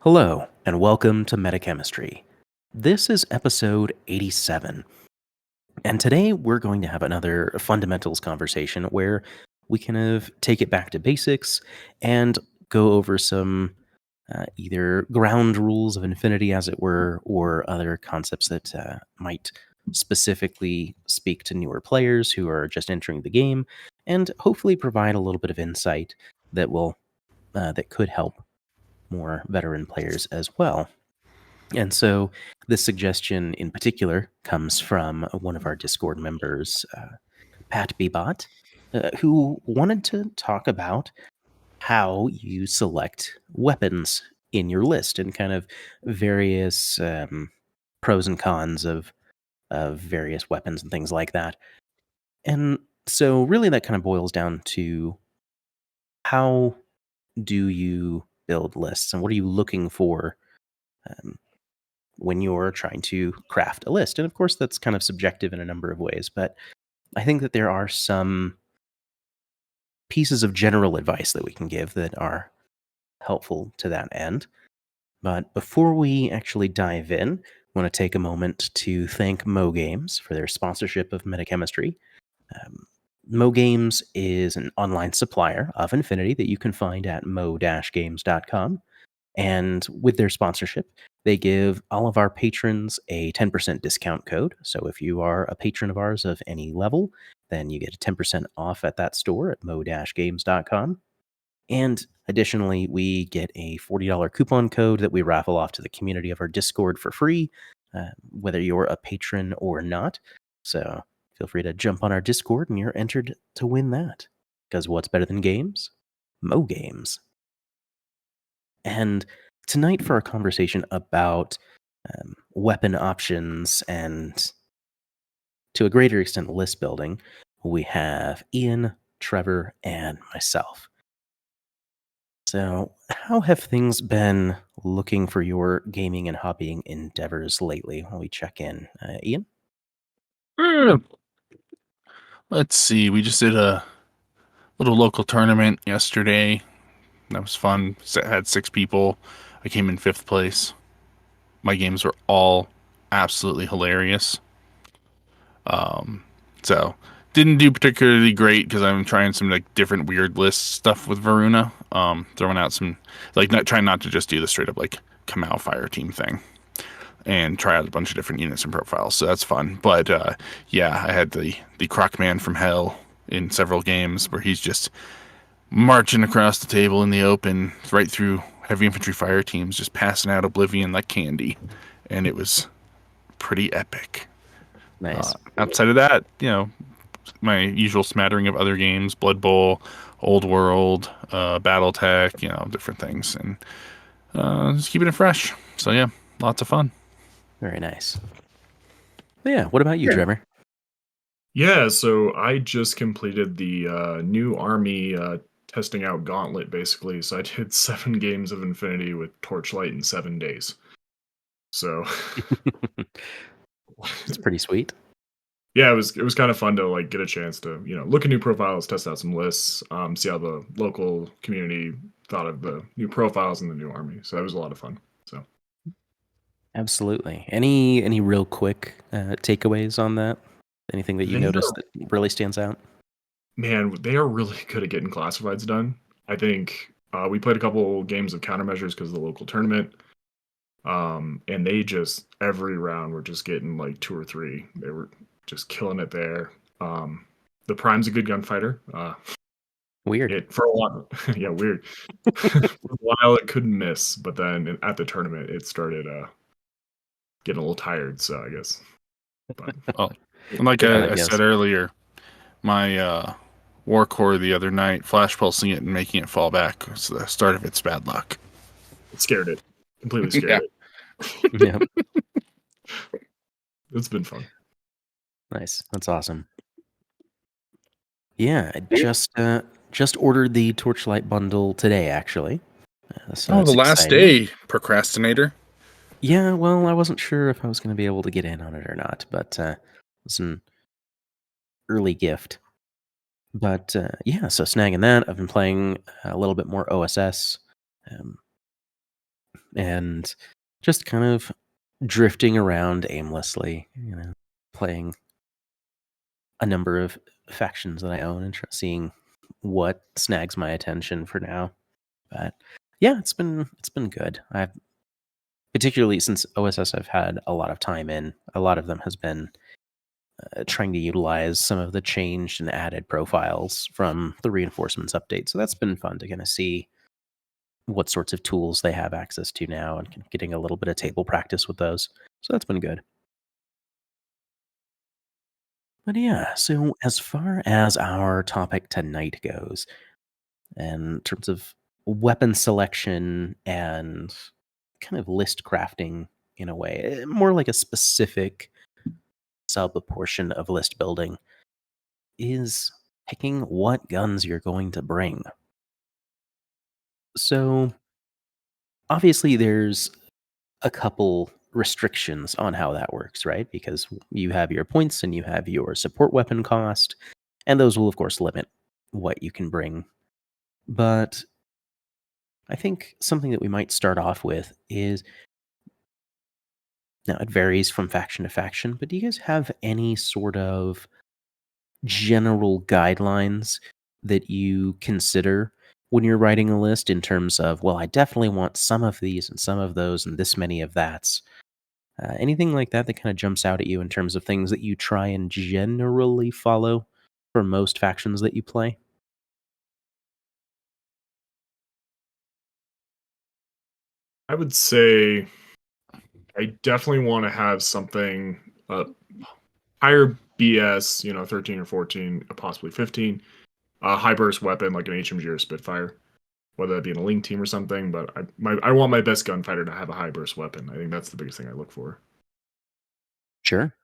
Hello, and welcome to Metachemistry. This is episode 87, and today we're going to have another fundamentals conversation where we kind of take it back to basics and go over some either ground rules of infinity, as it were, or other concepts that might specifically speak to newer players who are just entering the game, and hopefully provide a little bit of insight that could help more veteran players as well. And so this suggestion in particular comes from one of our Discord members, Pat Bebot, who wanted to talk about how you select weapons in your list and kind of various pros and cons of various weapons and things like that. And so really that kind of boils down to how do you build lists and what are you looking for um, when you're trying to craft a list. And of course, that's kind of subjective in a number of ways, but I think that there are some pieces of general advice that we can give that are helpful to that end. But before we actually dive in, I want to take a moment to thank Mo Games for their sponsorship of Metachemistry. Mo Games is an online supplier of Infinity that you can find at mo-games.com. And with their sponsorship, they give all of our patrons a 10% discount code. So if you are a patron of ours of any level, then you get a 10% off at that store at mo-games.com. And additionally, we get a $40 coupon code that we raffle off to the community of our Discord for free, whether you're a patron or not. So feel free to jump on our Discord and you're entered to win that. Because what's better than games? Mo Games. And tonight, for our conversation about weapon options and to a greater extent list building, we have Ian, Trevor, and myself. So, how have things been looking for your gaming and hobbying endeavors lately when we check in? Ian? Let's see. We just did a little local tournament yesterday. That was fun. Had 6 people. I came in 5th place. My games were all absolutely hilarious. So didn't do particularly great because I'm trying some like different weird list stuff with Varuna. Throwing out some trying not to just do the straight up like Kamau Fire Team thing. And try out a bunch of different units and profiles, so that's fun. But yeah, I had the Croc Man from Hell in several games where he's just marching across the table in the open, right through heavy infantry fire teams, just passing out Oblivion like candy, and it was pretty epic. Nice. Outside of that, my usual smattering of other games: Blood Bowl, Old World, BattleTech, different things, and just keeping it fresh. So yeah, lots of fun. Very nice. But yeah, what about you, Trevor? Yeah, so I just completed the new army testing out Gauntlet, basically. So I did 7 games of Infinity with Torchlight in 7 days. So it's pretty sweet. Yeah, it was kind of fun to like get a chance to look at new profiles, test out some lists, see how the local community thought of the new profiles in the new army. So that was a lot of fun. So absolutely. Any real quick takeaways on that? Anything that you noticed that really stands out? Man, they are really good at getting classifieds done. I think we played a couple games of countermeasures because of the local tournament. And they just every round were just getting like 2 or 3. They were just killing it there. The Prime's a good gunfighter. Weird. For a while, yeah, weird. For a while it couldn't miss, but then at the tournament it started getting a little tired. So I guess. But like I said earlier, my War Core the other night, flash pulsing it and making it fall back was the start of its bad luck. It scared it. Completely scared it. Yeah. It's been fun. Nice. That's awesome. Yeah, I just ordered the Torchlight bundle today, actually. So the last day, procrastinator. Yeah, well, I wasn't sure if I was going to be able to get in on it or not, but it was an early gift. But yeah, so snagging that. I've been playing a little bit more OSS. and just kind of drifting around aimlessly, playing a number of factions that I own and seeing what snags my attention for now. But yeah, it's been good. I've particularly since OSS I've had a lot of time in. A lot of them has been trying to utilize some of the changed and added profiles from the reinforcements update. So that's been fun to kind of see what sorts of tools they have access to now and getting a little bit of table practice with those. So that's been good. But yeah, so as far as our topic tonight goes, in terms of weapon selection and kind of list crafting in a way, more like a specific sub portion of list building, is picking what guns you're going to bring. So obviously there's a couple restrictions on how that works, right? Because you have your points and you have your support weapon cost, and those will of course limit what you can bring. But I think something that we might start off with is, now it varies from faction to faction, but do you guys have any sort of general guidelines that you consider when you're writing a list in terms of, well, I definitely want some of these and some of those and this many of that's? Anything like that that kind of jumps out at you in terms of things that you try and generally follow for most factions that you play? I would say I definitely want to have something higher BS, 13 or 14, possibly 15, a high burst weapon like an HMG or Spitfire, whether that be in a link team or something. But I want my best gunfighter to have a high burst weapon. I think that's the biggest thing I look for. Sure.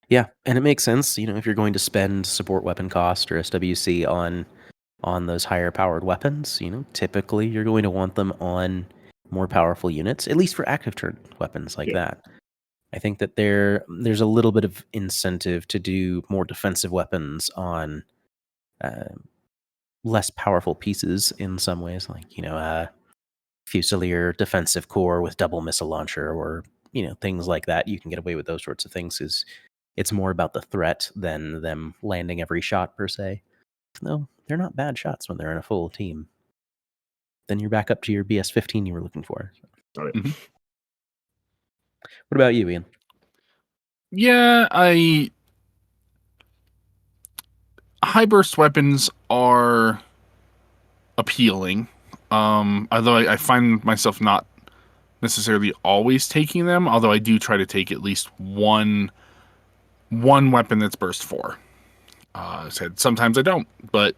Yeah, and it makes sense, if you're going to spend support weapon cost or SWC on those higher powered weapons, typically you're going to want them on more powerful units, at least for active turn weapons like Yeah. that. I think that there's a little bit of incentive to do more defensive weapons on less powerful pieces in some ways, like Fusilier defensive core with double missile launcher, or things like that. You can get away with those sorts of things because it's more about the threat than them landing every shot per se. No, they're not bad shots when they're in a full team. Then you're back up to your BS-15 you were looking for. Got it. Mhm. What about you, Ian? Yeah, high burst weapons are appealing. Although I find myself not necessarily always taking them, although I do try to take at least one weapon that's burst 4. I said sometimes I don't, but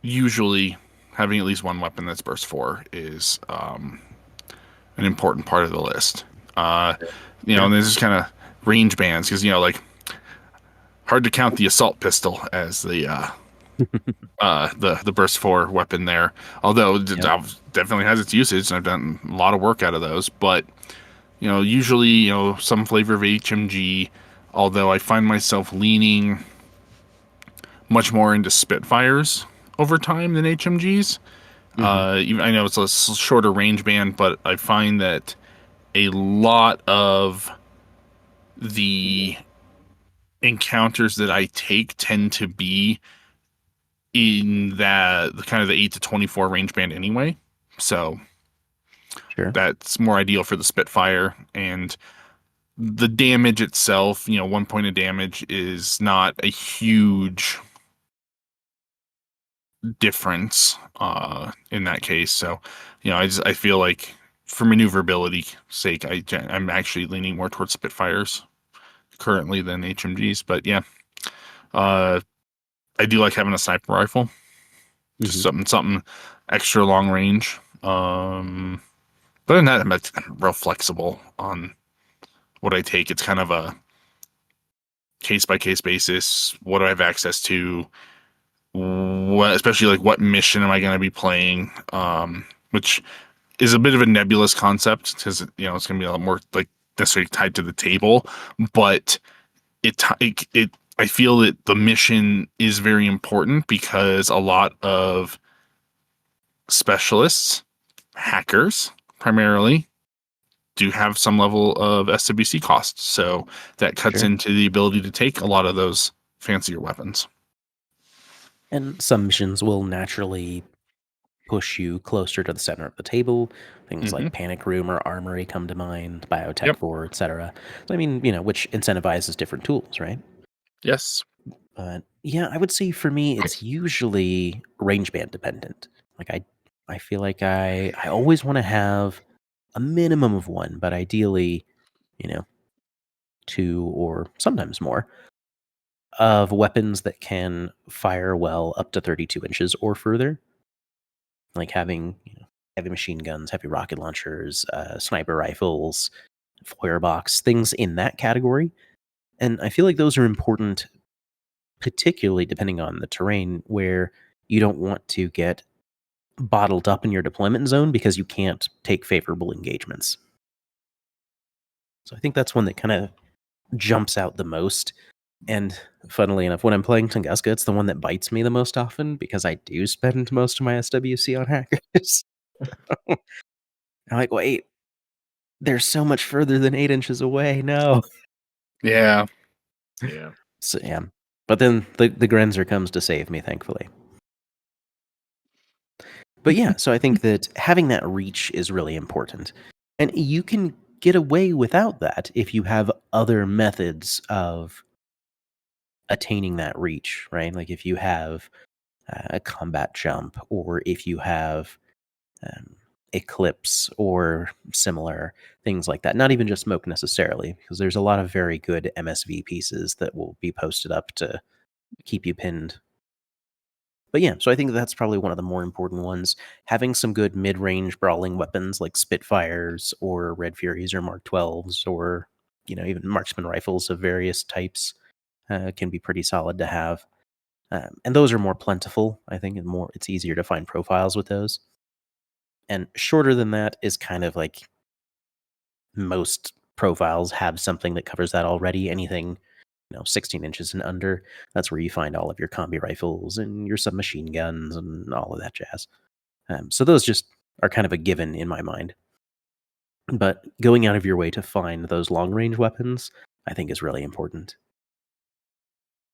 usually having at least one weapon that's burst 4 is an important part of the list. And this is kind of range bands because like hard to count the assault pistol as the burst 4 weapon there. Although it definitely has its usage, and I've done a lot of work out of those. But usually some flavor of HMG. Although I find myself leaning much more into Spitfires over time than HMGs. I know it's a shorter range band, but I find that a lot of the encounters that I take tend to be in that kind of the 8 to 24 range band anyway. So Sure. that's more ideal for the Spitfire. And the damage itself, 1 point of damage is not a huge difference in that case. So, I feel like for maneuverability sake, I'm actually leaning more towards Spitfires currently than HMGs. But yeah, I do like having a sniper rifle, just something extra long range. But in that, I'm real flexible on what I take. It's kind of a case by case basis. What do I have access to? Especially like what mission am I going to be playing? Which is a bit of a nebulous concept because it's going to be a lot more like necessarily tied to the table, but I feel that the mission is very important because a lot of specialists, hackers primarily, do have some level of SWC cost, so that cuts Sure. into the ability to take a lot of those fancier weapons. And some missions will naturally push you closer to the center of the table. Things Mm-hmm. like Panic Room or Armory come to mind, Biotech Yep. 4, etc. I mean, which incentivizes different tools, right? Yes. But yeah, I would say for me, it's usually range band dependent. Like I feel like I always want to have a minimum of one, but ideally, you know, two or sometimes more of weapons that can fire well up to 32 inches or further. Like having heavy machine guns, heavy rocket launchers, sniper rifles, box, things in that category. And I feel like those are important, particularly depending on the terrain, where you don't want to get bottled up in your deployment zone because you can't take favorable engagements. So I think that's one that kind of jumps out the most. And funnily enough, when I'm playing Tunguska, it's the one that bites me the most often because I do spend most of my SWC on hackers. I'm like, wait, they're so much further than 8 inches away. No. Yeah. Yeah. So yeah. But then the Grenzer comes to save me, thankfully. But yeah, so I think that having that reach is really important. And you can get away without that if you have other methods of attaining that reach, right? Like if you have a combat jump, or if you have eclipse or similar things like that. Not even just smoke necessarily, because there's a lot of very good MSV pieces that will be posted up to keep you pinned. But yeah, so I think that's probably one of the more important ones. Having some good mid-range brawling weapons like Spitfires or Red Furies or Mark 12s or even marksman rifles of various types can be pretty solid to have. And those are more plentiful, I think, and it's easier to find profiles with those. And shorter than that is kind of like most profiles have something that covers that already. Anything 16 inches and under, that's where you find all of your combi rifles and your submachine guns and all of that jazz. So those just are kind of a given in my mind. But going out of your way to find those long range weapons, I think is really important.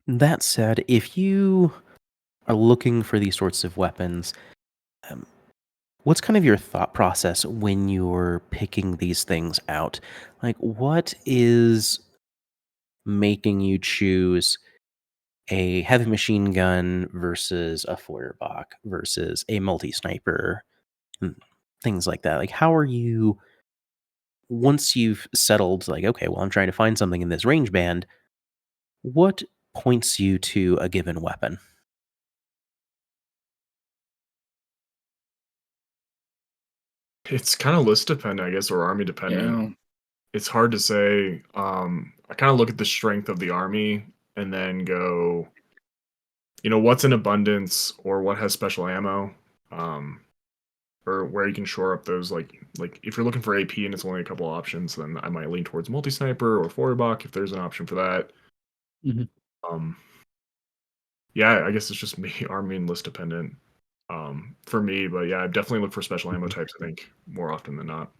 That said, if you are looking for these sorts of weapons, um, what's kind of your thought process when you're picking these things out? Like, what is making you choose a heavy machine gun versus a Feuerbach versus a multi-sniper, and things like that? Like, how are you, once you've settled, like, okay, well, I'm trying to find something in this range band, what points you to a given weapon? It's kind of list dependent, I guess, or army dependent. Yeah. It's hard to say. I kind of look at the strength of the army and then go, what's in abundance or what has special ammo, or where you can shore up those. Like if you're looking for AP and it's only a couple options, then I might lean towards multi sniper or Feuerbach if there's an option for that. Mhm. Um, yeah, I guess it's just me army and list dependent. For me, but yeah, I definitely look for special ammo types. I think more often than not.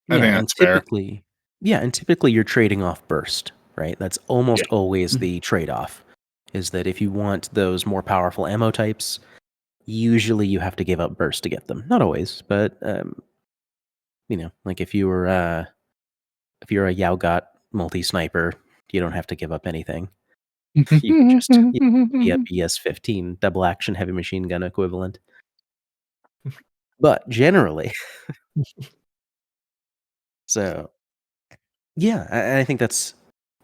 I Yeah, think and that's fair. typically you're trading off burst, right? That's almost Yeah. always Mhm. the trade-off. Is that if you want those more powerful ammo types, usually you have to give up burst to get them. Not always, but like if you're a Yaugot multi-sniper, you don't have to give up anything. You can just be a BS-15 double action heavy machine gun equivalent. But generally, so yeah, I think that's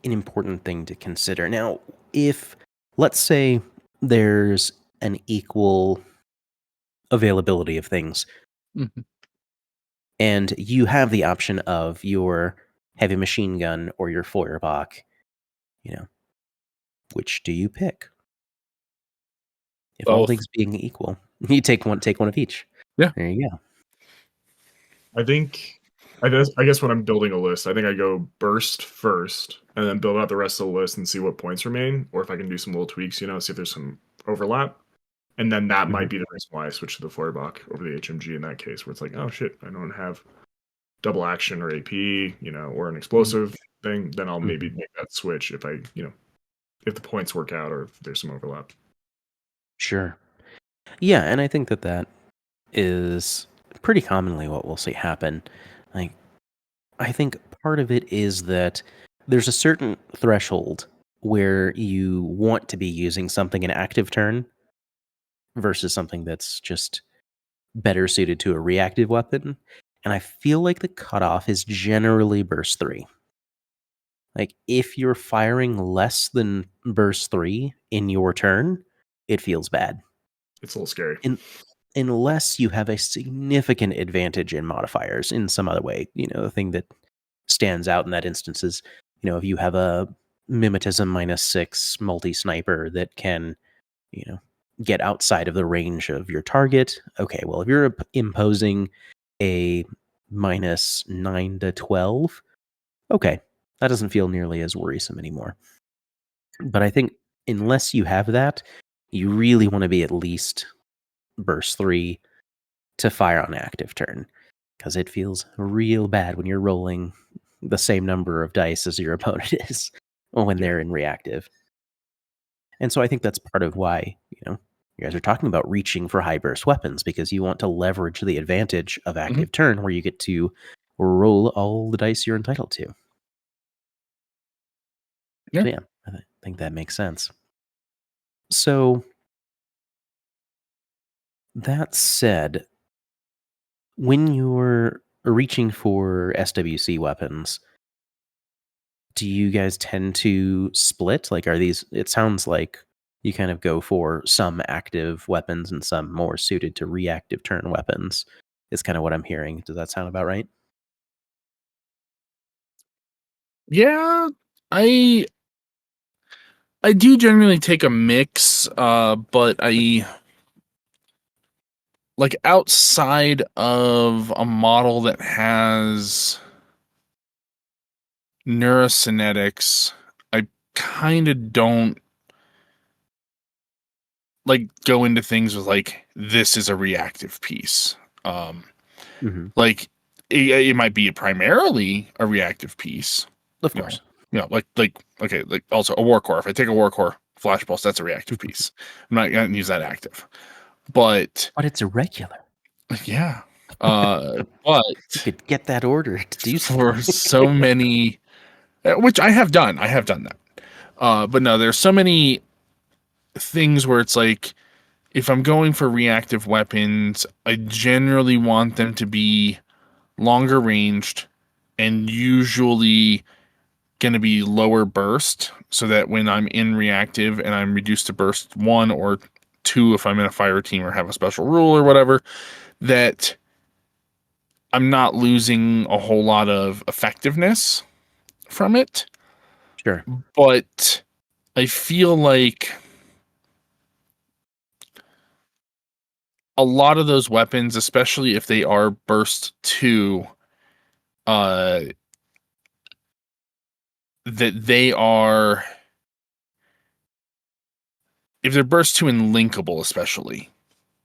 an important thing to consider. Now, if let's say there's an equal availability of things Mhm. and you have the option of your heavy machine gun or your Feuerbach, you know, which do you pick? If all Both. things being equal, you take one of each. Yeah. There you go. I think I guess when I'm building a list, I think I go burst first and then build out the rest of the list and see what points remain, or if I can do some little tweaks, see if there's some overlap. And then that Mhm. might be the reason why I switch to the Feuerbach over the HMG in that case, where it's like, oh shit, I don't have double action or AP, or an explosive thing, then I'll maybe make that switch if if the points work out or if there's some overlap. Sure. Yeah, and I think that is pretty commonly what we'll see happen. Like, I think part of it is that there's a certain threshold where you want to be using something in active turn versus something that's just better suited to a reactive weapon. And I feel like the cutoff is generally burst 3. Like, if you're firing less than burst 3 in your turn, it feels bad. It's a little scary. Unless you have a significant advantage in modifiers in some other way. The thing that stands out in that instance is, if you have a mimetism -6 multi-sniper that can, get outside of the range of your target. Okay, well, if you're imposing a -9 to 12, okay, that doesn't feel nearly as worrisome anymore. But I think unless you have that, you really want to be at least burst 3 to fire on active turn, because it feels real bad when you're rolling the same number of dice as your opponent is when they're in reactive. And so I think that's part of why, you guys are talking about reaching for high burst weapons, because you want to leverage the advantage of active turn where you get to roll all the dice you're entitled to. Yeah. So yeah, I think that makes sense. So that said, when you're reaching for SWC weapons, do you guys tend to split? Like, it sounds like you kind of go for some active weapons and some more suited to reactive turn weapons, is kind of what I'm hearing. Does that sound about right? Yeah, I do generally take a mix, but I like outside of a model that has neurocynetics, I kind of don't like go into things with like this is a reactive piece. Mm-hmm. Like it might be primarily a reactive piece, Of you know. course. Like okay, like also a war core. If I take a war core flash pulse, that's a reactive piece. I'm not gonna use that active, but it's irregular. yeah. But You could get that order to do for something. so many, which I have done that. But no, there's so many things where it's like, if I'm going for reactive weapons, I generally want them to be longer ranged and usually going to be lower burst, so that when I'm in reactive and I'm reduced to burst 1 or 2 if I'm in a fire team or have a special rule or whatever, that I'm not losing a whole lot of effectiveness from it. Sure. But I feel like a lot of those weapons, especially if they are burst 2, that they are, if they're burst 2 and linkable especially,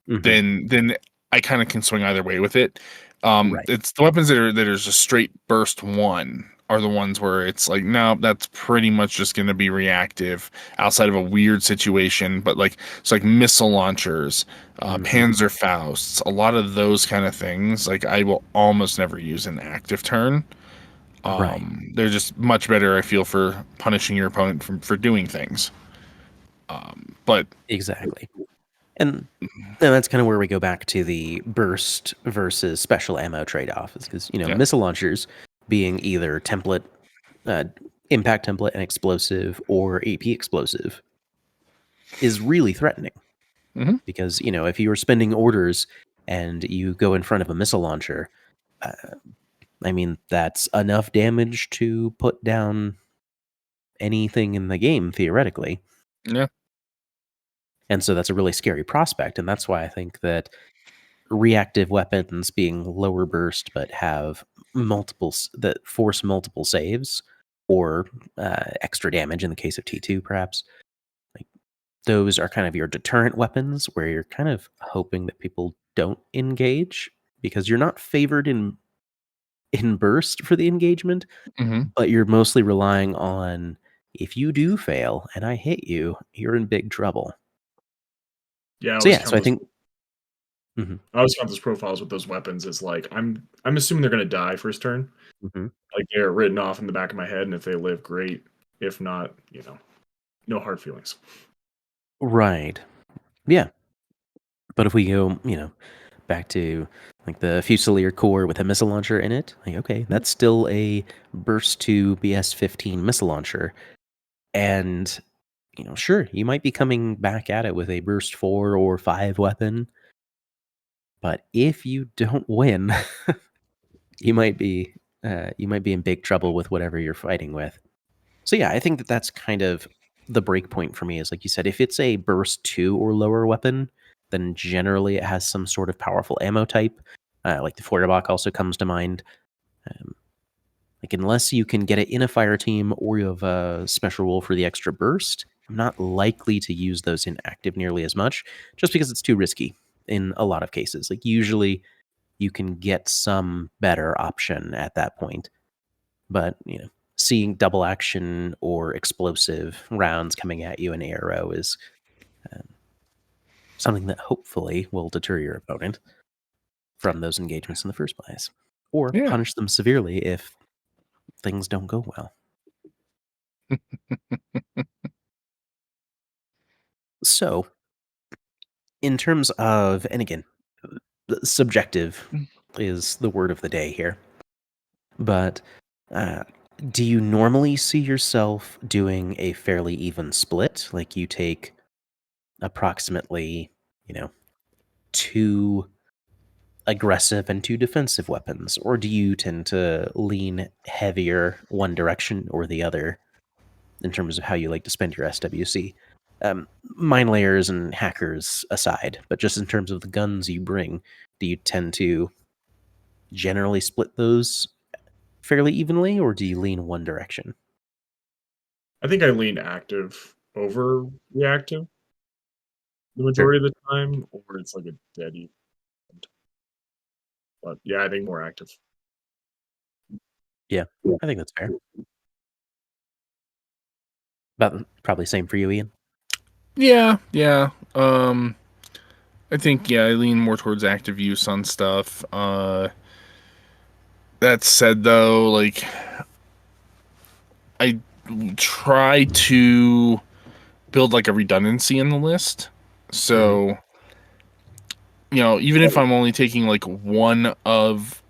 then I kind of can swing either way with it. Right. It's the weapons that are just straight burst 1 are the ones where it's like, no, that's pretty much just going to be reactive outside of a weird situation. But like, it's like missile launchers, Panzerfausts, a lot of those kind of things. Like, I will almost never use an active turn. Right. They're just much better, I feel, for punishing your opponent for doing things. But Exactly. And that's kind of where we go back to the burst versus special ammo trade-off, is because, yeah, missile launchers being either template, impact template and explosive, or AP explosive is really threatening. Because, if you were spending orders and you go in front of a missile launcher, that's enough damage to put down anything in the game, theoretically. yeah, And so that's a really scary prospect. And that's why I think that reactive weapons being lower burst but have that force multiple saves, or extra damage in the case of T2, perhaps, like, those are kind of your deterrent weapons, where you're kind of hoping that people don't engage, because you're not favored in in burst for the engagement, but you're mostly relying on if you do fail and I hit you, you're in big trouble. Yeah, So yeah, so I think Mhm, I always count those profiles with those weapons as like I'm assuming they're gonna die first turn. mhm. Like they're written off in the back of my head, and if they live, great. If not, no hard feelings. Right. Yeah. But if we go, back to like the Fusilier core with a missile launcher in it, like okay, that's still a burst 2 BS-15 missile launcher. And sure, you might be coming back at it with a burst 4 or 5 weapon, but if you don't win, you might be in big trouble with whatever you're fighting with. So yeah, I think that that's kind of the break point for me is like you said, if it's a burst 2 or lower weapon, then generally it has some sort of powerful ammo type. Like the Feuerbach also comes to mind. Um, like unless you can get it in a fire team or you have a special rule for the extra burst, I'm not likely to use those in active nearly as much, just because it's too risky in a lot of cases. Like usually you can get some better option at that point. But, seeing double action or explosive rounds coming at you in arrow is um, something that hopefully will deter your opponent from those engagements in the first place, or Yeah. punish them severely if things don't go well. So, in terms of, and again, subjective is the word of the day here, but uh, do you normally see yourself doing a fairly even split? Like you take approximately, you know, 2 aggressive and 2 defensive weapons, or do you tend to lean heavier one direction or the other in terms of how you like to spend your SWC? Mine layers and hackers aside, but just in terms of the guns you bring, do you tend to generally split those fairly evenly, or do you lean one direction? I think I lean active over reactive the Sure. majority of the time, or it's like a dead even. But yeah, I think more active. Yeah, I think that's fair. About probably same for you, Ian. Yeah, yeah. I think I lean more towards active use on stuff. That said, though, like I try to build like a redundancy in the list. Hmm. So, even if I'm only taking like one of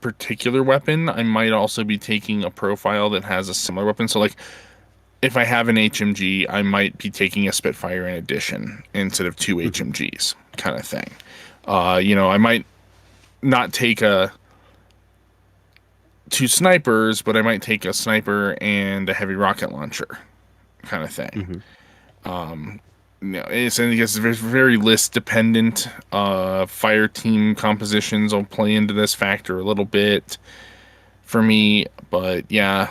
particular weapon, I might also be taking a profile that has a similar weapon. So, like, if I have an HMG, I might be taking a Spitfire in addition instead of two Hmm. HMGs, kind of thing. I might not take two snipers, but I might take a sniper and a heavy rocket launcher, kind of thing. Hmm. I guess it's very list dependent. Fire team compositions will play into this factor a little bit for me, but yeah,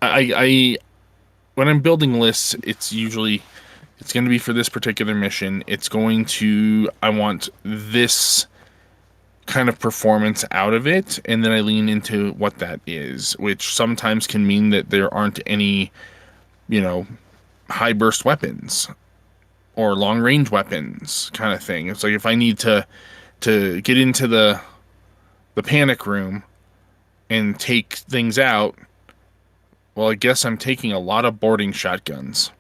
I when I'm building lists, it's going to be for this particular mission. I want this kind of performance out of it, and then I lean into what that is, which sometimes can mean that there aren't any, you know, high burst weapons or long range weapons kind of thing. It's like if I need to get into the panic room and take things out, well, I guess I'm taking a lot of boarding shotguns.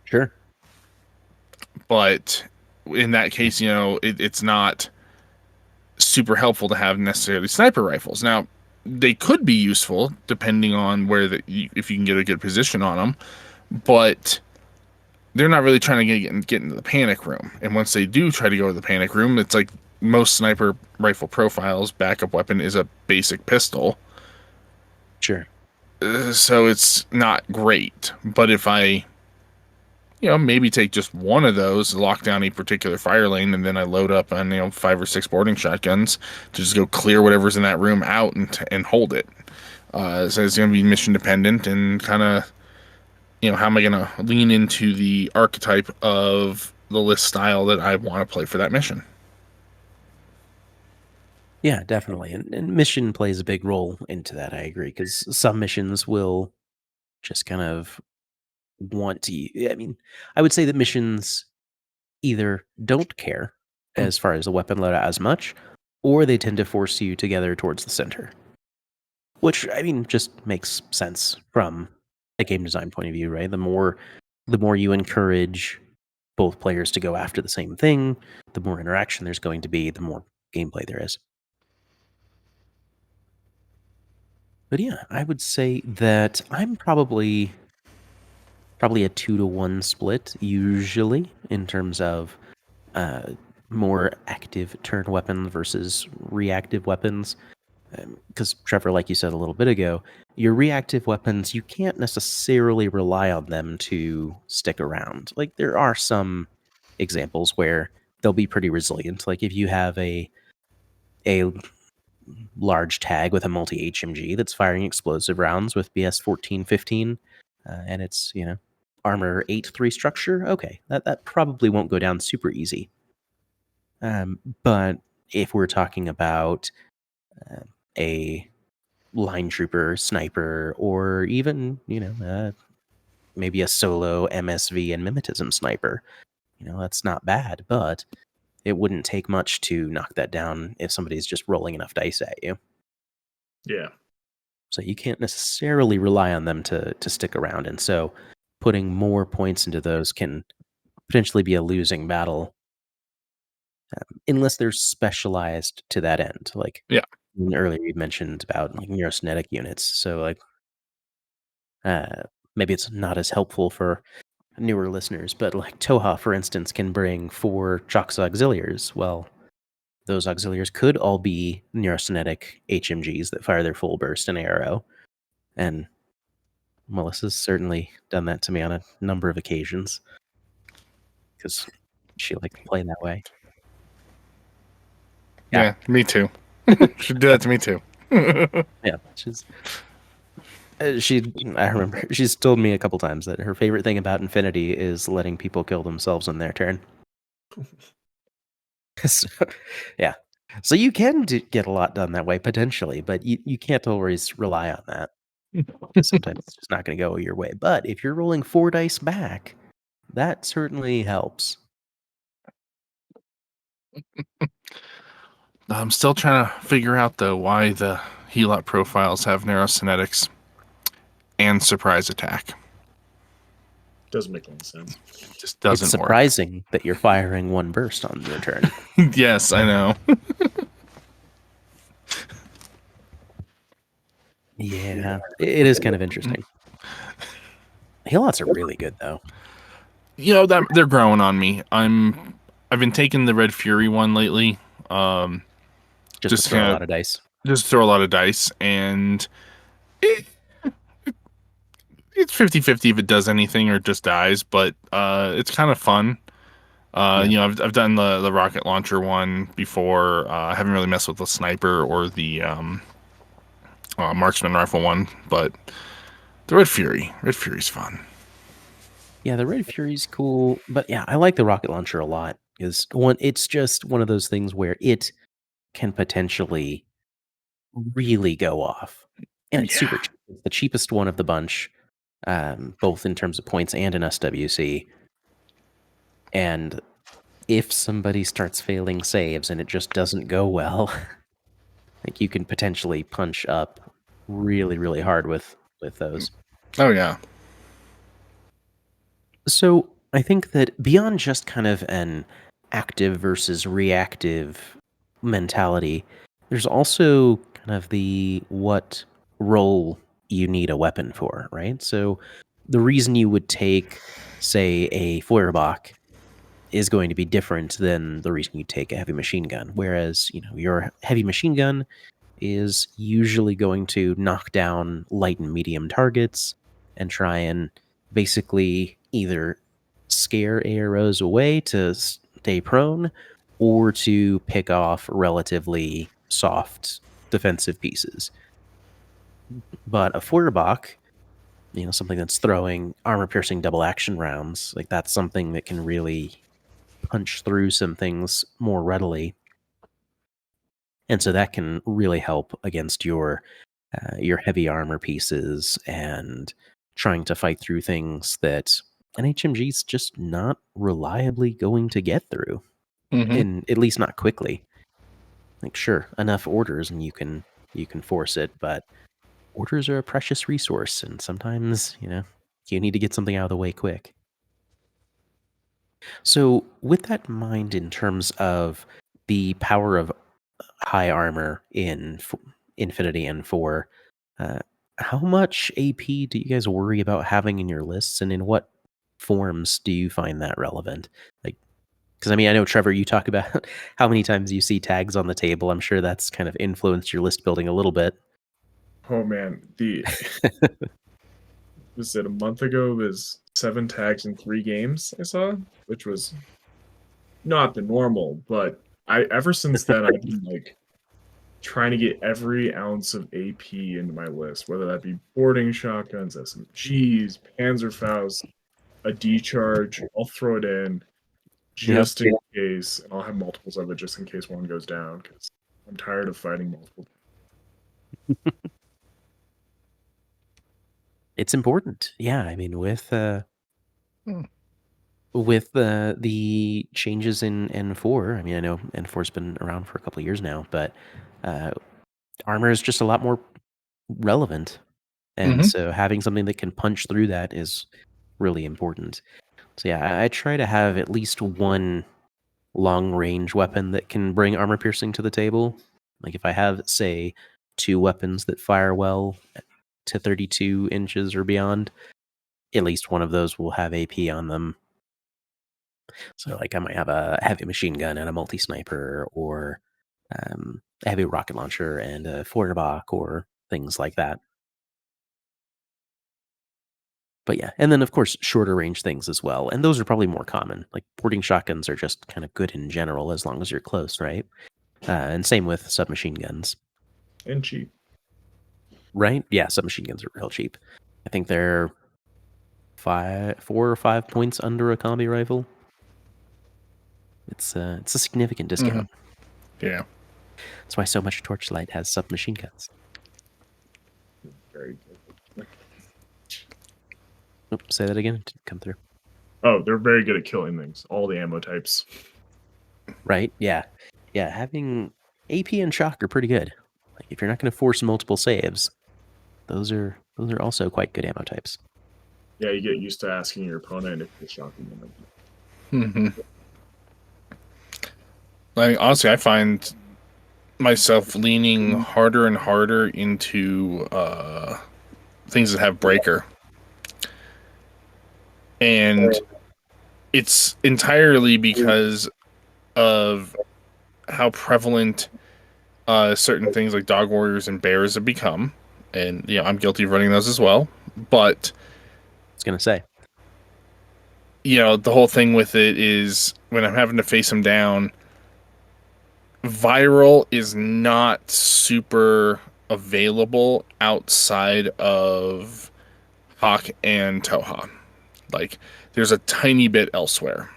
Sure. But in that case, it's not super helpful to have necessarily sniper rifles. Now, they could be useful depending on if you can get a good position on them, but they're not really trying to get into the panic room. And once they do try to go to the panic room, it's like most sniper rifle profiles, backup weapon is a basic pistol. Sure. So it's not great. But if I, maybe take just one of those, lock down a particular fire lane, and then I load up on, 5 or 6 boarding shotguns to just go clear whatever's in that room out and hold it. So it's going to be mission dependent and kind of, how am I going to lean into the archetype of the list style that I want to play for that mission? Yeah, definitely. And mission plays a big role into that. I agree. Because some missions will just kind of want to. I mean, I would say that missions either don't care as far as the weapon loadout as much, or they tend to force you together towards the center. Which, I mean, just makes sense from a game design point of view, right? The more you encourage both players to go after the same thing, the more interaction there's going to be, the more gameplay there is. But yeah, I would say that I'm probably a 2-to-1 split usually in terms of uh, more active turn weapon versus reactive weapons. Because Trevor, like you said a little bit ago, your reactive weapons, you can't necessarily rely on them to stick around. Like there are some examples where they'll be pretty resilient. Like if you have a large tag with a multi HMG that's firing explosive rounds with BS 1415, and it's armor 8-3 structure. Okay, that probably won't go down super easy. But if we're talking about a line trooper, sniper, or even maybe a solo MSV and mimetism sniper, that's not bad, but it wouldn't take much to knock that down if somebody's just rolling enough dice at you. Yeah. So you can't necessarily rely on them to stick around, and so putting more points into those can potentially be a losing battle, unless they're specialized to that end. Like Yeah. earlier you mentioned about like neurokinetic units, so like maybe it's not as helpful for newer listeners, but like Toha, for instance, can bring 4 Chox auxiliaries. Well, those auxiliaries could all be neurokinetic HMGs that fire their full burst and arrow, and Melissa's certainly done that to me on a number of occasions because she likes to play that way. Yeah, me too. Should do that to me too. Yeah, I remember she's told me a couple times that her favorite thing about Infinity is letting people kill themselves on their turn. So, yeah. So you can get a lot done that way potentially, but you can't always rely on that. Sometimes it's just not going to go your way. But if you're rolling 4 dice back, that certainly helps. I'm still trying to figure out though why the Helot profiles have neurokinetics and surprise attack. Doesn't make any sense. It just doesn't It's surprising that you're firing 1 burst on your turn. work. Yes, I know. Yeah, it is kind of interesting. Helots are really good though. That they're growing on me. I've been taking the Red Fury one lately. Just to throw a lot of dice. Just throw a lot of dice, and it's 50-50 if it does anything or just dies, but it's kind of fun. I've done the rocket launcher one before. I haven't really messed with the sniper or the marksman rifle one, but the Red Fury's fun. Yeah, the Red Fury's cool, but yeah, I like the rocket launcher a lot because it's just one of those things where it can potentially really go off, and it's super cheap. It's the cheapest one of the bunch, both in terms of points and in SWC. And if somebody starts failing saves and it just doesn't go well, like you can potentially punch up really, really hard with those. Oh yeah. So I think that beyond just kind of an active versus reactive mentality, there's also kind of the what role you need a weapon for, right? So the reason you would take, say, a Feuerbach is going to be different than the reason you take a heavy machine gun. Whereas, your heavy machine gun is usually going to knock down light and medium targets and try and basically either scare arrows away to stay prone or to pick off relatively soft defensive pieces. But a Feuerbach, something that's throwing armor-piercing double action rounds, like that's something that can really punch through some things more readily. And so that can really help against your heavy armor pieces and trying to fight through things that an HMG is just not reliably going to get through, and at least not quickly. Like, sure, enough orders and you can force it, but orders are a precious resource, and sometimes you need to get something out of the way quick. So, with that in mind, in terms of the power of high armor in Infinity and 4, uh, how much AP do you guys worry about having in your lists, and in what forms do you find that relevant? Like, because I know, Trevor, you talk about how many times you see tags on the table. I'm sure that's kind of influenced your list building a little bit. Oh man, was it a month ago? Was 7 tags in 3 games I saw, which was not the normal, but ever since then I've been like trying to get every ounce of AP into my list, whether that be boarding shotguns, SMGs, Panzerfaust, a D charge. I'll throw it in just in case, and I'll have multiples of it just in case one goes down because I'm tired of fighting multiple. It's important. Yeah, I mean, with the changes in N4, I know N4's been around for a couple of years now, but armor is just a lot more relevant. And so having something that can punch through that is really important. So yeah, I try to have at least one long-range weapon that can bring armor piercing to the table. Like if I have, say, 2 weapons that fire well to 32 inches or beyond, at least one of those will have AP on them. So like I might have a heavy machine gun and a multi-sniper, or a heavy rocket launcher and a Feuerbach, or things like that. But yeah, and then of course shorter range things as well, and those are probably more common. Like boarding shotguns are just kind of good in general as long as you're close, right? And same with submachine guns. And cheap. Right? Yeah, submachine guns are real cheap. I think they're 4 or 5 points under a combi rifle. It's a significant discount. Yeah. That's why so much Torchlight has submachine guns. Very good. Say that again. It didn't come through. Oh, they're very good at killing things. All the ammo types. Right? Yeah. Yeah, having AP and shock are pretty good. Like if you're not going to force multiple saves, those are also quite good ammo types. Yeah, you get used to asking your opponent if you're shocking them. Like honestly, I find myself leaning harder and harder into things that have breaker. And it's entirely because of how prevalent certain things like dog warriors and bears have become. And I'm guilty of running those as well. But I was going to say, the whole thing with it is when I'm having to face them down, viral is not super available outside of Hawk and Toha. Like, there's a tiny bit elsewhere.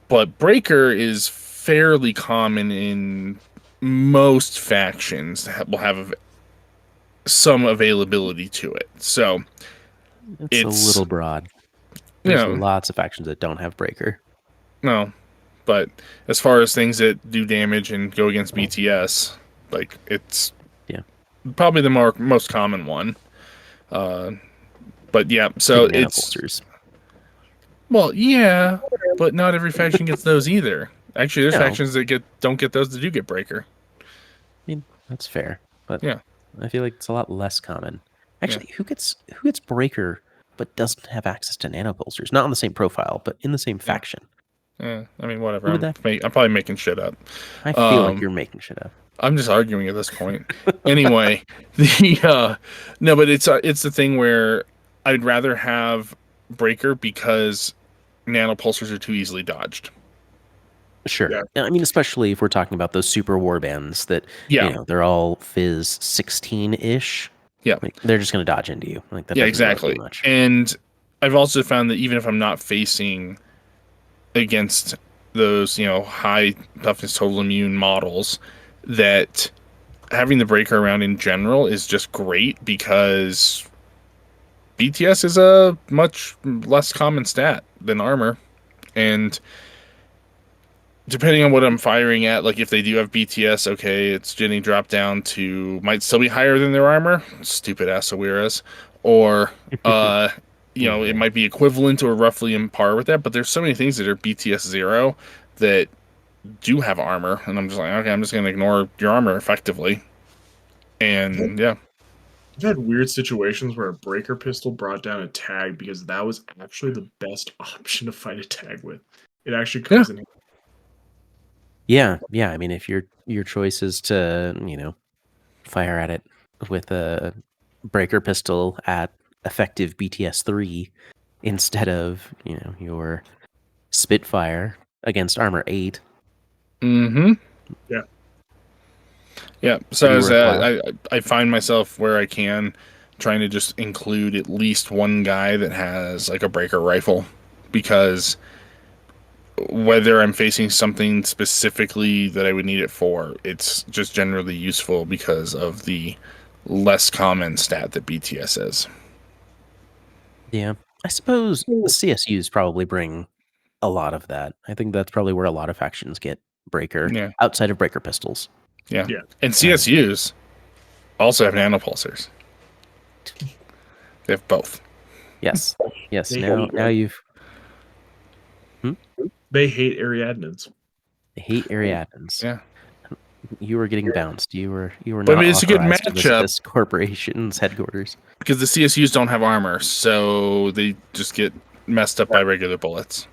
But breaker is fairly common in most factions that will have some availability to it. So it's a little broad. There's lots of factions that don't have breaker. No, but as far as things that do damage and go against BTS, like it's probably the most common one. But yeah, so it's well, yeah, but not every faction gets those either. Actually, there's factions that don't get those that do get breaker. I mean, that's fair, but yeah, I feel like it's a lot less common. Actually, who gets breaker but doesn't have access to nanopulsers? Not on the same profile, but in the same faction. I mean, whatever. I'm probably making shit up. I feel like you're making shit up. I'm just arguing at this point. Anyway, no, but it's the thing where I'd rather have breaker because nanopulsers are too easily dodged. Sure. Yeah. I mean, especially if we're talking about those super warbands that, they're all Fizz 16-ish. Yeah. Like, they're just going to dodge into you. Like that. Yeah, exactly. Much. And I've also found that even if I'm not facing against those, high toughness total immune models, that having the breaker around in general is just great because BTS is a much less common stat than armor. And depending on what I'm firing at, like if they do have BTS, okay, it's getting dropped down to, might still be higher than their armor, stupid ass Awiras, or it might be equivalent or roughly in par with that. But there's so many things that are BTS 0 that do have armor, and I'm just like, okay, I'm just gonna ignore your armor effectively. And yeah, I've had weird situations where a breaker pistol brought down a tag because that was actually the best option to fight a tag with. It actually comes in. Yeah. I mean, if your choice is to, fire at it with a breaker pistol at effective BTS 3 instead of, your Spitfire against armor 8. mm-hmm. Yeah. Yeah, so Pretty as worthwhile. I find myself where I can trying to just include at least one guy that has like a breaker rifle, because whether I'm facing something specifically that I would need it for, it's just generally useful because of the less common stat that BTS is. Yeah. I suppose the CSUs probably bring a lot of that. I think that's probably where a lot of factions get breaker Yeah, outside of breaker pistols. yeah. Yeah. And CSUs also have nanopulsers. They have both. Yes. They Now hate you've They hate Ariadnans. I hate Ariadnes. Yeah. You were getting bounced. You were But I not mean, it's a good authorized to visit matchup this corporation's headquarters. because the CSUs don't have armor, so they just get messed up by regular bullets.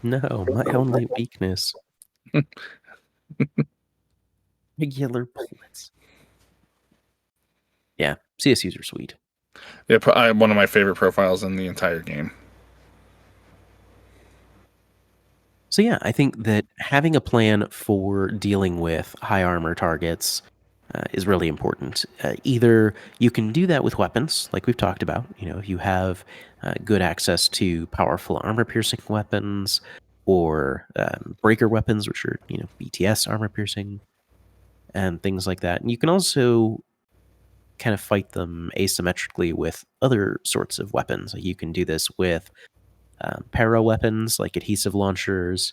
No, my only weakness. Regular bullets. Yeah, CSUs are sweet. Yeah, one of my favorite profiles in the entire game. So yeah, I think that having a plan for dealing with high armor targets is really important. Either you can do that with weapons, like we've talked about. If you have good access to powerful armor-piercing weapons or breaker weapons, which are BTS armor-piercing and things like that. And you can also kind of fight them asymmetrically with other sorts of weapons. Like you can do this with para weapons like adhesive launchers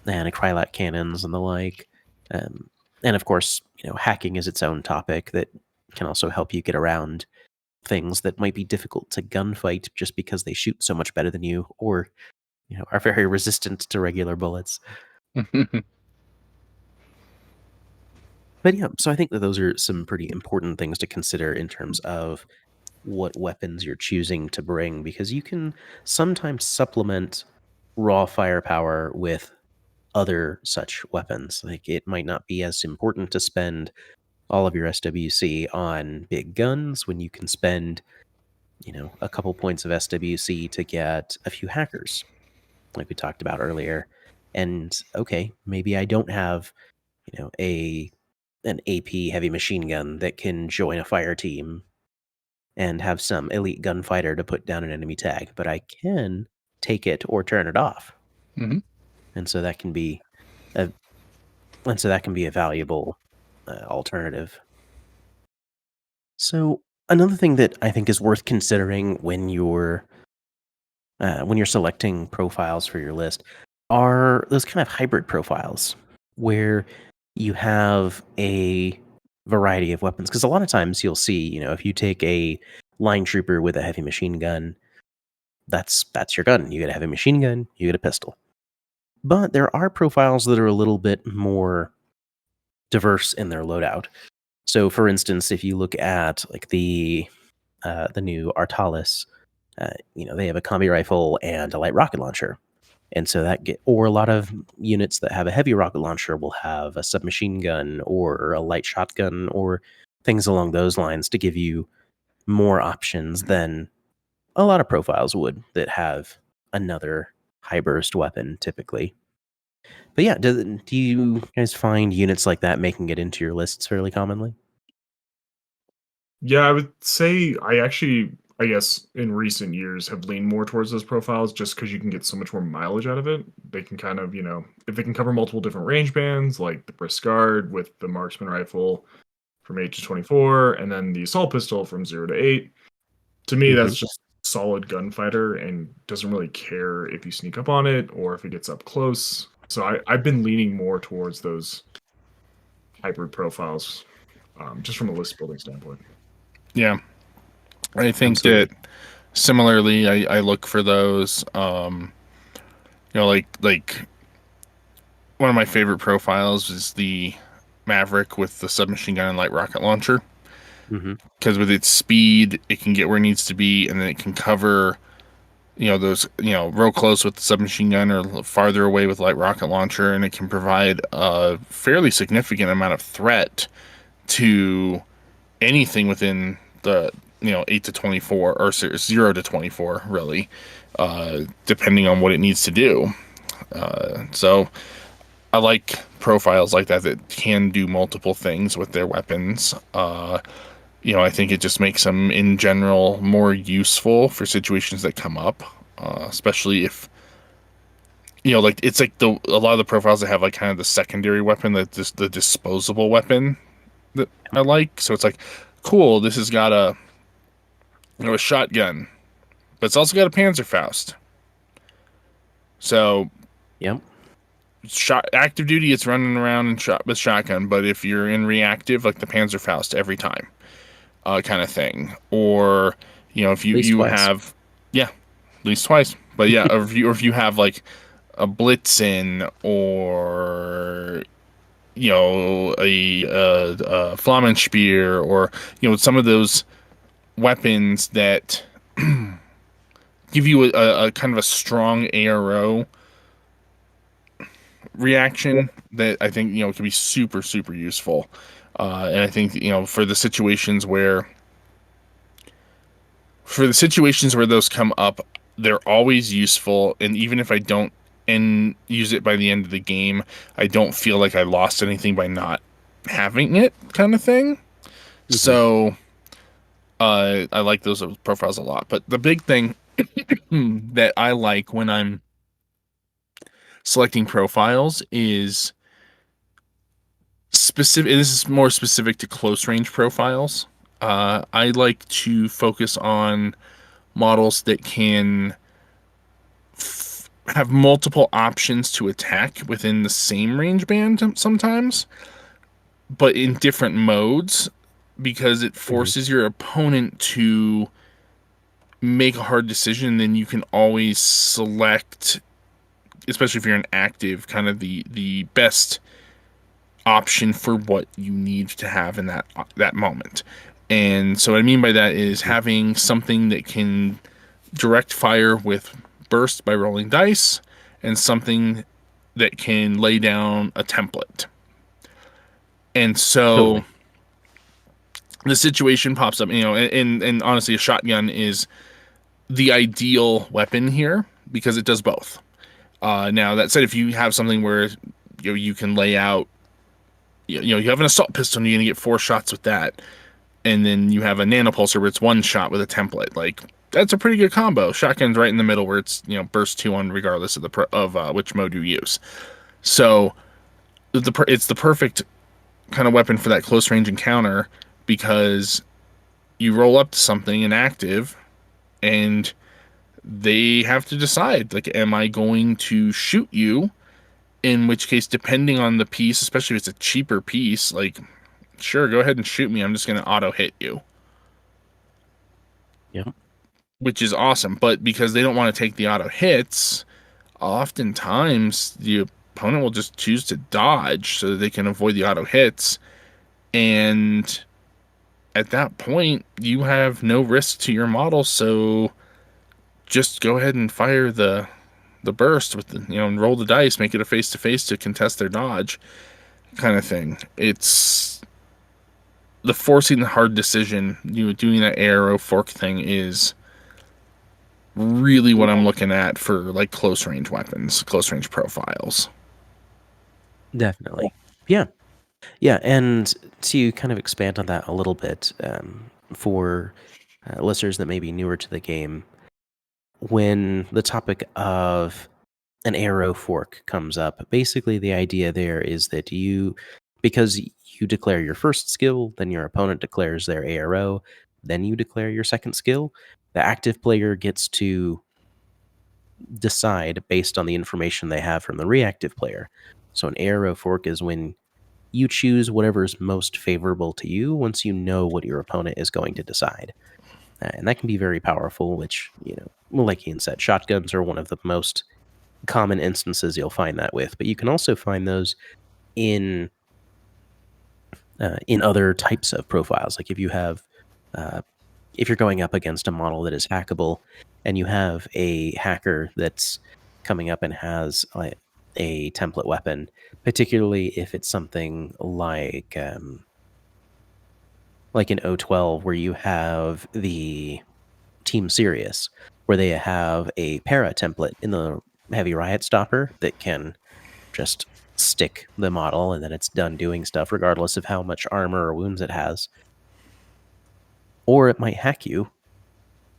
and acrylic cannons and the like. And of course, hacking is its own topic that can also help you get around things that might be difficult to gunfight just because they shoot so much better than you, or are very resistant to regular bullets. But yeah, so I think that those are some pretty important things to consider in terms of what weapons you're choosing to bring, because you can sometimes supplement raw firepower with other such weapons. Like it might not be as important to spend all of your SWC on big guns when you can spend, a couple points of SWC to get a few hackers, like we talked about earlier. And okay, maybe I don't have, an AP heavy machine gun that can join a fire team and have some elite gunfighter to put down an enemy tag, but I can take it or turn it off. Mm-hmm. And so that can be a valuable alternative. So another thing that I think is worth considering when you're selecting profiles for your list are those kind of hybrid profiles where you have a variety of weapons. Because a lot of times you'll see, if you take a line trooper with a heavy machine gun, that's your gun. You get a heavy machine gun, you get a pistol. But there are profiles that are a little bit more diverse in their loadout. So, for instance, if you look at like the new Artalis, they have a combi rifle and a light rocket launcher, and so or a lot of units that have a heavy rocket launcher will have a submachine gun or a light shotgun or things along those lines to give you more options than a lot of profiles would that have another high burst weapon typically. But yeah, do you guys find units like that making it into your lists fairly commonly? Yeah, I would say I actually I guess in recent years have leaned more towards those profiles just because you can get so much more mileage out of it. They can kind of, if they can cover multiple different range bands, like the Brisk Guard with the marksman rifle from 8 to 24, and then the assault pistol from 0 to 8. To me, Mm-hmm. that's just solid gunfighter and doesn't really care if you sneak up on it or if it gets up close. So I've been leaning more towards those hybrid profiles, just from a list building standpoint. Yeah, I think Absolutely. that similarly, I look for those. Like one of my favorite profiles is the Maverick with the submachine gun and light rocket launcher. Mm-hmm. Because with its speed, it can get where it needs to be, and then it can cover, those, real close with the submachine gun or farther away with light rocket launcher, and it can provide a fairly significant amount of threat to anything within the 8 to 24 or 0 to 24 really, depending on what it needs to do. So I like profiles like that can do multiple things with their weapons. I think it just makes them in general more useful for situations that come up, especially if like it's like a lot of the profiles that have like kind of the secondary weapon, the disposable weapon that I like. So it's like, cool, this has got a shotgun, but it's also got a Panzerfaust. So Yep. active duty, it's running around and shot with shotgun, but if you're in reactive, like the Panzerfaust every time, kind of thing. Or if At least you twice. have, yeah, at least twice. But yeah, or if you have like a Blitzen or a Flammenspier, or some of those weapons that give you a kind of a strong ARO reaction that I think can be super super useful. And I think for the situations where those come up, they're always useful. And even if I don't use it by the end of the game, I don't feel like I lost anything by not having it, kind of thing. Mm-hmm. So I like those profiles a lot. But the big thing that I like when I'm selecting profiles is specific. This is more specific to close range profiles. I like to focus on models that can have multiple options to attack within the same range band sometimes, but in different modes, because it forces your opponent to make a hard decision. Then you can always select, especially if you're an active, kind of the best option for what you need to have in that moment. And so what I mean by that is having something that can direct fire with burst by rolling dice, and something that can lay down a template. And so Totally. the situation pops up, and honestly, a shotgun is the ideal weapon here because it does both. Now that said, if you have something where you can lay out, you have an assault pistol and you're gonna get 4 shots with that, and then you have a nanopulser where it's 1 shot with a template, like that's a pretty good combo. Shotgun's right in the middle where it's burst 2 on regardless of which mode you use. So it's the perfect kind of weapon for that close range encounter, because you roll up to something inactive and they have to decide, like, am I going to shoot you? In which case, depending on the piece, especially if it's a cheaper piece, like, sure, go ahead and shoot me. I'm just going to auto hit you. Yep. Which is awesome. But because they don't want to take the auto hits, oftentimes the opponent will just choose to dodge so that they can avoid the auto hits. And at that point, you have no risk to your model, so just go ahead and fire the burst with and roll the dice, make it a face-to-face to contest their dodge, kind of thing. It's the forcing the hard decision, doing that arrow fork thing is really what I'm looking at for like close range weapons, close range profiles. Definitely. Yeah. Yeah. And to kind of expand on that a little bit, for listeners that may be newer to the game, when the topic of an arrow fork comes up, basically the idea there is that because you declare your first skill, then your opponent declares their ARO, then you declare your second skill, the active player gets to decide based on the information they have from the reactive player. So an arrow fork is when you choose whatever's most favorable to you once you know what your opponent is going to decide. And that can be very powerful, which, like Ian said, shotguns are one of the most common instances you'll find that with. But you can also find those in other types of profiles. Like if you're going up against a model that is hackable and you have a hacker that's coming up and has a template weapon, particularly if it's something like in O12 where you have the Team Serious, where they have a para template in the Heavy Riot Stopper that can just stick the model and then it's done doing stuff regardless of how much armor or wounds it has. Or it might hack you.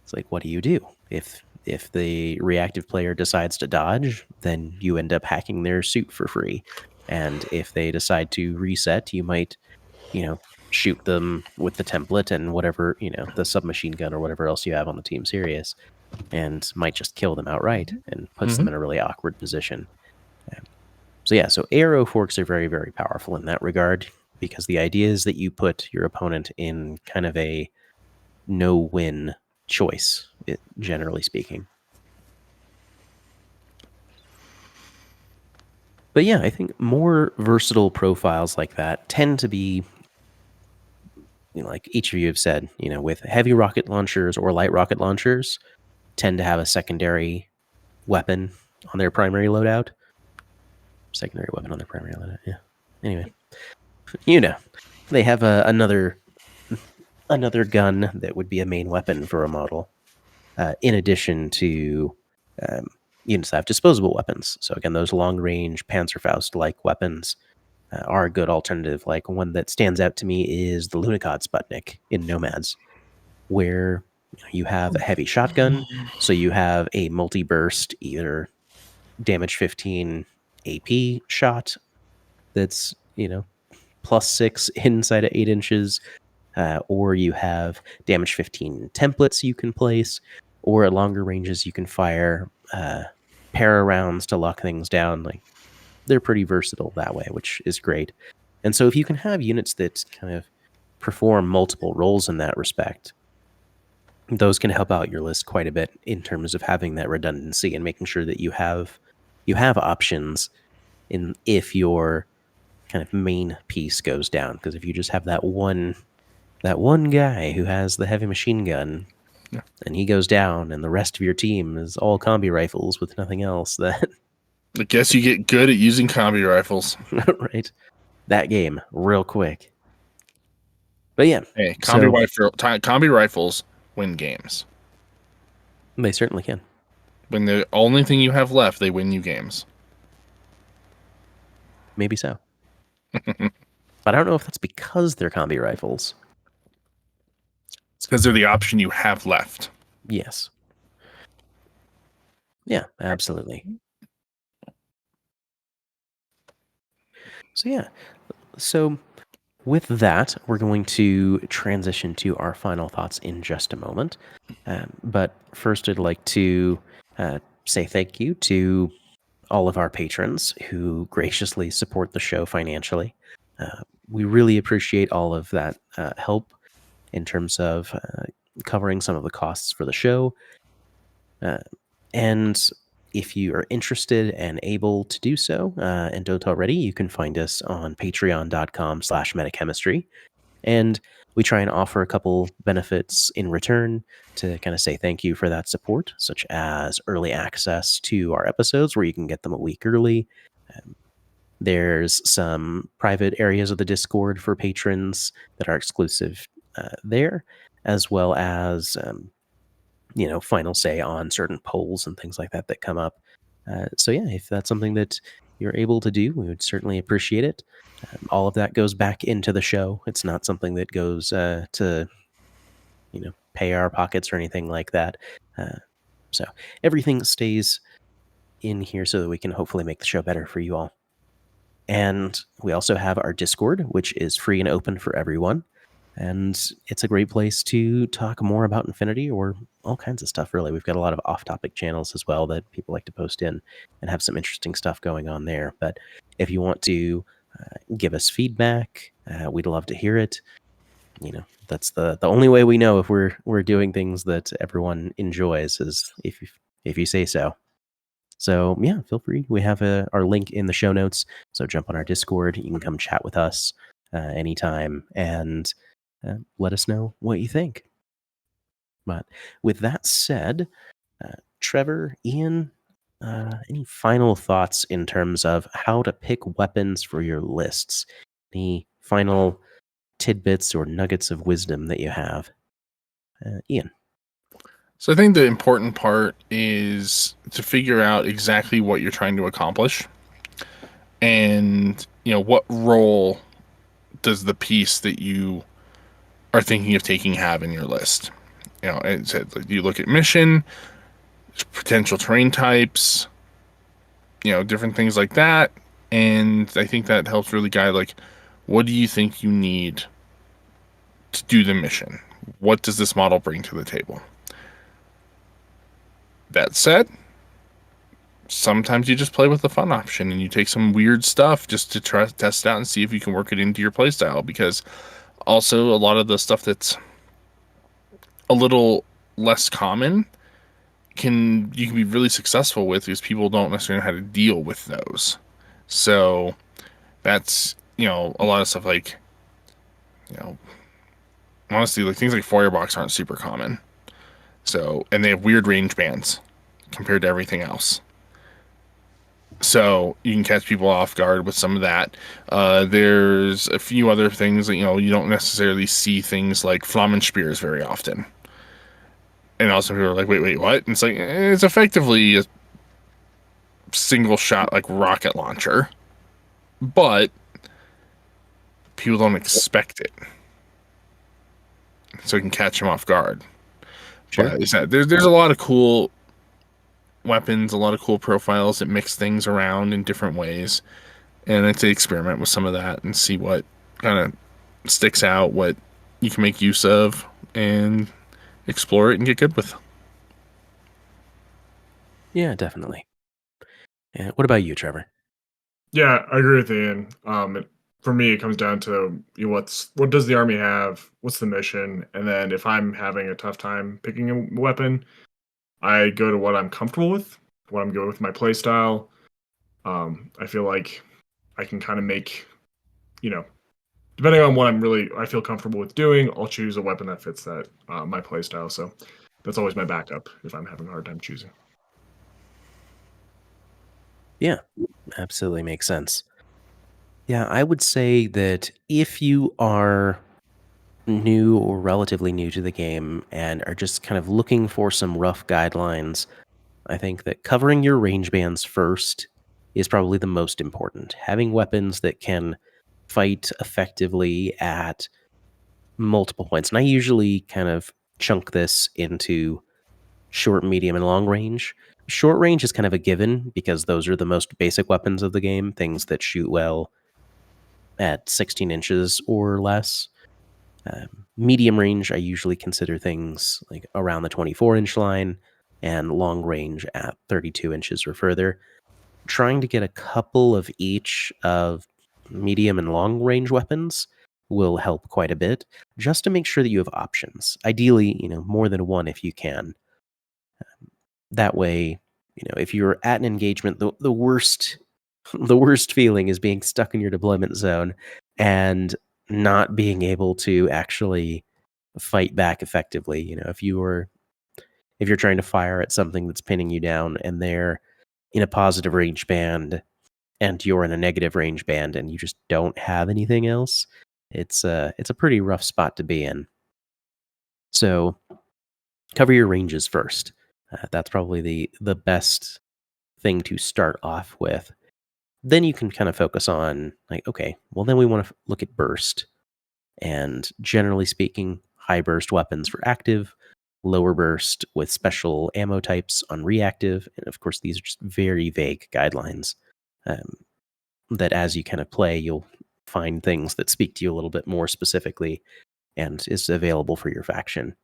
It's like, what do you do? If the reactive player decides to dodge, then you end up hacking their suit for free. And if they decide to reset, you might, shoot them with the template and whatever, the submachine gun or whatever else you have on the Team Serious, and might just kill them outright and puts them in a really awkward position. So arrow forks are very, very powerful in that regard, because the idea is that you put your opponent in kind of a no-win choice, generally speaking. But yeah, I think more versatile profiles like that tend to be, like each of you have said, with heavy rocket launchers or light rocket launchers, tend to have a secondary weapon on their primary loadout. Secondary weapon on their primary loadout, yeah. Anyway, they have another gun that would be a main weapon for a model, in addition to units that have disposable weapons. So again, those long-range Panzerfaust-like weapons are a good alternative. Like one that stands out to me is the Lunikod Sputnik in Nomads, where you have a heavy shotgun, so you have a multi-burst, either damage 15 AP shot that's, +6 inside of 8 inches, or you have damage 15 templates you can place, or at longer ranges you can fire para rounds to lock things down. Like, they're pretty versatile that way, which is great. And so if you can have units that kind of perform multiple roles in that respect, those can help out your list quite a bit in terms of having that redundancy and making sure that you have options if your kind of main piece goes down. Because if you just have that one guy who has the heavy machine gun, yeah, and he goes down, and the rest of your team is all combi rifles with nothing else, that I guess you get good at using combi rifles. right, that game real quick. But yeah, Hey, combi rifles win games. They certainly can. When the only thing you have left, they win you games. Maybe so. But I don't know if that's because they're combi rifles. It's because they're the option you have left. Yes. Yeah, absolutely. So with that, we're going to transition to our final thoughts in just a moment. But first, I'd like to say thank you to all of our patrons who graciously support the show financially. We really appreciate all of that help in terms of covering some of the costs for the show. And if you are interested and able to do so and don't already, you can find us on patreon.com/metachemistry. And we try and offer a couple benefits in return to kind of say thank you for that support, such as early access to our episodes where you can get them a week early. There's some private areas of the Discord for patrons that are exclusive there, as well as final say on certain polls and things like that come up. So yeah, if that's something that you're able to do, we would certainly appreciate it. All of that goes back into the show. It's not something that goes to pay our pockets or anything like that. So everything stays in here so that we can hopefully make the show better for you all. And we also have our Discord, which is free and open for everyone. And it's a great place to talk more about Infinity or all kinds of stuff, really. We've got a lot of off-topic channels as well that people like to post in and have some interesting stuff going on there. But if you want to give us feedback, we'd love to hear it. That's the only way we know if we're doing things that everyone enjoys is if you say so. So yeah, feel free. We have our link in the show notes. So jump on our Discord. You can come chat with us anytime and let us know what you think. But with that said, Trevor, Ian, any final thoughts in terms of how to pick weapons for your lists? Any final tidbits or nuggets of wisdom that you have? Ian. So I think the important part is to figure out exactly what you're trying to accomplish, and what role does the piece that you are thinking of taking have in your list. You look at mission, potential terrain types, different things like that, and I think that helps really guide what do you think you need to do the mission? What does this model bring to the table? That said, sometimes you just play with the fun option and you take some weird stuff just to try to test it out and see if you can work it into your playstyle, because also a lot of the stuff that's a little less common you can be really successful with because people don't necessarily know how to deal with those. So that's a lot of stuff honestly things like Firebox aren't super common. So, and they have weird range bands compared to everything else. So you can catch people off guard with some of that. There's a few other things that, you don't necessarily see things like Flammenspears very often. And also people are like, wait, what? And it's effectively a single shot rocket launcher. But people don't expect it. So it can catch them off guard. Sure. But there's a lot of cool weapons, a lot of cool profiles that mix things around in different ways, and I'd say experiment with some of that and see what kind of sticks out, what you can make use of, and explore it and get good with. Yeah, definitely. And what about you, Trevor? Yeah, I agree with Ian. For me, it comes down to what does the army have? What's the mission? And then if I'm having a tough time picking a weapon, I go to what I'm comfortable with, what I'm good with my play style. I feel like I can kind of make, depending on what I feel comfortable with doing, I'll choose a weapon that fits that my play style. So that's always my backup if I'm having a hard time choosing. Yeah, absolutely makes sense. Yeah, I would say that if you are new or relatively new to the game and are just kind of looking for some rough guidelines, I think that covering your range bands first is probably the most important. Having weapons that can fight effectively at multiple points. And I usually kind of chunk this into short, medium, and long range. Short range is kind of a given because those are the most basic weapons of the game, things that shoot well at 16 inches or less. Medium range, I usually consider things like around the 24-inch line, and long range at 32 inches or further. Trying to get a couple of each of medium and long range weapons will help quite a bit, just to make sure that you have options. Ideally, more than one if you can. That way, if you're at an engagement, the worst feeling is being stuck in your deployment zone and not being able to actually fight back effectively. If you're trying to fire at something that's pinning you down and they're in a positive range band and you're in a negative range band and you just don't have anything else, it's a pretty rough spot to be in. So cover your ranges first. That's probably the best thing to start off with. Then you can kind of focus on okay, well then we want to look at burst. And generally speaking, high burst weapons for active, lower burst with special ammo types on reactive. And of course, these are just very vague guidelines that as you kind of play, you'll find things that speak to you a little bit more specifically and is available for your faction.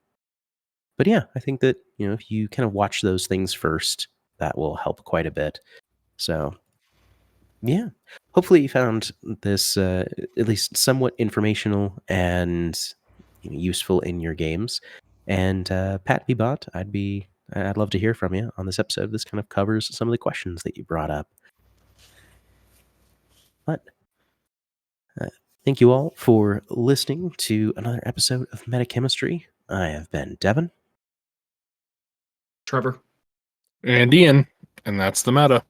But yeah, I think that, if you kind of watch those things first, that will help quite a bit. So yeah, hopefully you found this at least somewhat informational and useful in your games. And Pat Bot, I'd love to hear from you on this episode. This kind of covers some of the questions that you brought up. But thank you all for listening to another episode of Metachemistry. I have been Devin. Trevor. And Ian, and that's the meta.